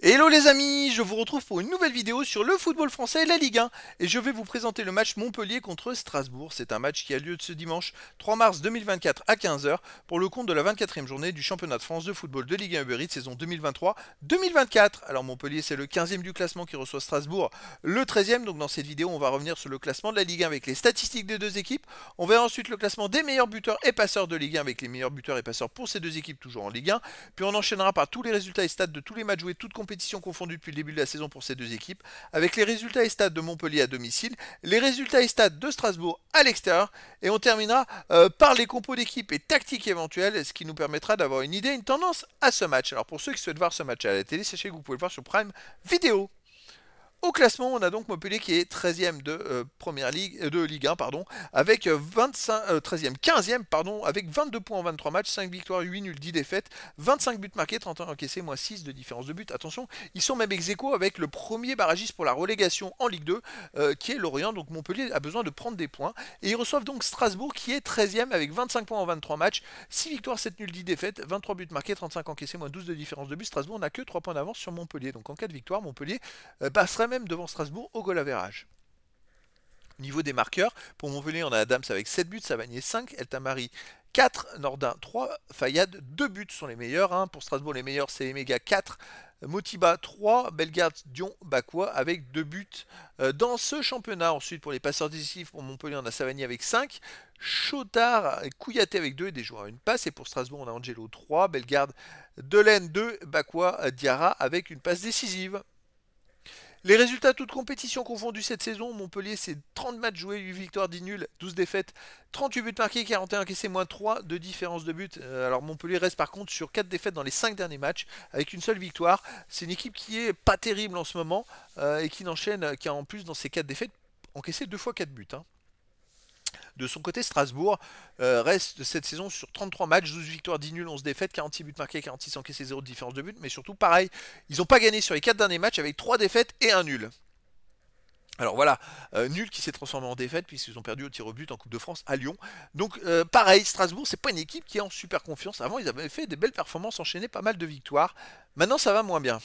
Hello les amis, je vous retrouve pour une nouvelle vidéo sur le football français et la Ligue 1 et je vais vous présenter le match Montpellier contre Strasbourg. C'est un match qui a lieu ce dimanche 3 mars 2024 à 15 h pour le compte de la 24e journée du championnat de France de football de Ligue 1 Uber Eats saison 2023-2024. Alors Montpellier c'est le 15e du classement qui reçoit Strasbourg le 13e. Donc dans cette vidéo on va revenir sur le classement de la Ligue 1 avec les statistiques des deux équipes. On verra ensuite le classement des meilleurs buteurs et passeurs de Ligue 1 avec les meilleurs buteurs et passeurs pour ces deux équipes toujours en Ligue 1. Puis on enchaînera par tous les résultats et stats de tous les matchs joués, toutes compétitions confondues depuis le début de la saison pour ces deux équipes, avec les résultats et stats de Montpellier à domicile, les résultats et stats de Strasbourg à l'extérieur, et on terminera par les compos d'équipe et tactiques éventuelles, ce qui nous permettra d'avoir une idée, une tendance à ce match. Alors pour ceux qui souhaitent voir ce match à la télé, sachez que vous pouvez le voir sur Prime Vidéo. Au classement, on a donc Montpellier qui est 13e de première ligue de Ligue 1 pardon, avec 13e, 15e pardon, avec 22 points en 23 matchs, 5 victoires, 8 nuls, 10 défaites, 25 buts marqués, 31 encaissés, moins 6 de différence de but. Attention, ils sont même ex-aequo avec le premier barragiste pour la relégation en Ligue 2 qui est Lorient. Donc Montpellier a besoin de prendre des points et ils reçoivent donc Strasbourg qui est 13e avec 25 points en 23 matchs, 6 victoires, 7 nuls, 10 défaites, 23 buts marqués, 35 encaissés, moins 12 de différence de but. Strasbourg n'a que 3 points d'avance sur Montpellier. Donc en cas de victoire, Montpellier passerait même devant Strasbourg au goal average. Au niveau des marqueurs, pour Montpellier, on a Adams avec 7 buts, Savanier 5, El Tamari 4, Nordin 3, Fayad 2 buts sont les meilleurs. Hein. Pour Strasbourg, les meilleurs, c'est Emega 4, Motiba 3, Bellegarde, Dion, Bakwa avec 2 buts dans ce championnat. Ensuite, pour les passeurs décisifs, pour Montpellier, on a Savanier avec 5, Chotard, Kouyaté avec 2 et des joueurs à une passe. Et pour Strasbourg, on a Angelo 3, Bellegarde, Delaine 2, Bakwa, Diarra avec une passe décisive. Les résultats toutes compétitions confondues cette saison, Montpellier c'est 30 matchs joués, 8 victoires, 10 nuls, 12 défaites, 38 buts marqués, 41 encaissés, moins 3 de différence de but. Alors Montpellier reste par contre sur 4 défaites dans les 5 derniers matchs, avec une seule victoire. C'est une équipe qui est pas terrible en ce moment, et qui n'enchaîne, qui a en plus dans ces 4 défaites encaissé 2 fois 4 buts. Hein. De son côté, Strasbourg reste cette saison sur 33 matchs, 12 victoires, 10 nuls, 11 défaites, 46 buts marqués, 46 encaissés, 0 de différence de but. Mais surtout, pareil, ils n'ont pas gagné sur les 4 derniers matchs avec 3 défaites et un nul. Alors voilà, nul qui s'est transformé en défaite puisqu'ils ont perdu au tir au but en Coupe de France à Lyon. Donc pareil, Strasbourg, c'est pas une équipe qui est en super confiance. Avant, ils avaient fait des belles performances, enchaîné pas mal de victoires. Maintenant, ça va moins bien.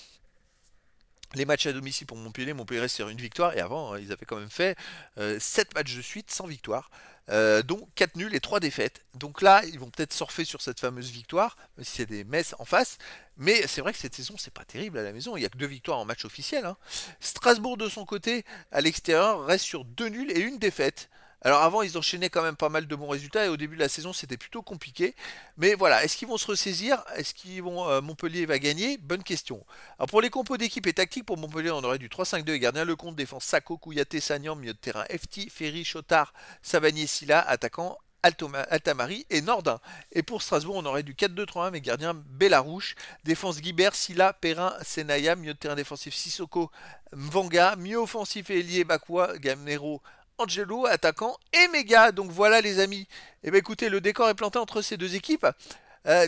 Les matchs à domicile pour Montpellier, Montpellier reste sur une victoire et avant ils avaient quand même fait 7 matchs de suite sans victoire, dont 4 nuls et 3 défaites. Donc là ils vont peut-être surfer sur cette fameuse victoire, même si c'est des Metz en face, mais c'est vrai que cette saison c'est pas terrible à la maison, il n'y a que 2 victoires en match officiel. Hein. Strasbourg de son côté à l'extérieur reste sur 2 nuls et une défaite. Alors avant ils enchaînaient quand même pas mal de bons résultats et au début de la saison c'était plutôt compliqué. Mais voilà, est-ce qu'ils vont se ressaisir? Est-ce qu'ils vont Montpellier va gagner? Bonne question. Alors pour les compos d'équipe et tactique pour Montpellier, on aurait du 3-5-2 et gardien Lecomte, défense Sako, Kouyaté, Sagnan, milieu de terrain FT, Ferry, Chotard, Savanier, Silla, attaquant Altamari et Nordin. Et pour Strasbourg, on aurait du 4-2-3-1 mais gardien Bellarouche, défense Guibert, Silla, Perrin, Senaya, milieu de terrain défensif Sissoko, Mvanga, milieu offensif et ailier Bakwa, Gamero, Angelo, attaquant et Méga. Donc voilà les amis. Et bien écoutez, le décor est planté entre ces deux équipes.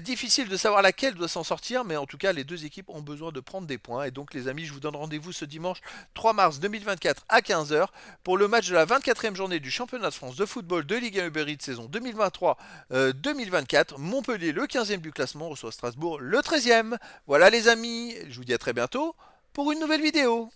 Difficile de savoir laquelle doit s'en sortir, mais en tout cas les deux équipes ont besoin de prendre des points. Et donc les amis, je vous donne rendez-vous ce dimanche 3 mars 2024 à 15 h pour le match de la 24e journée du championnat de France de football de Ligue 1 Uber Eats saison 2023-2024. Montpellier le 15e du classement reçoit Strasbourg le 13e. Voilà les amis, je vous dis à très bientôt pour une nouvelle vidéo.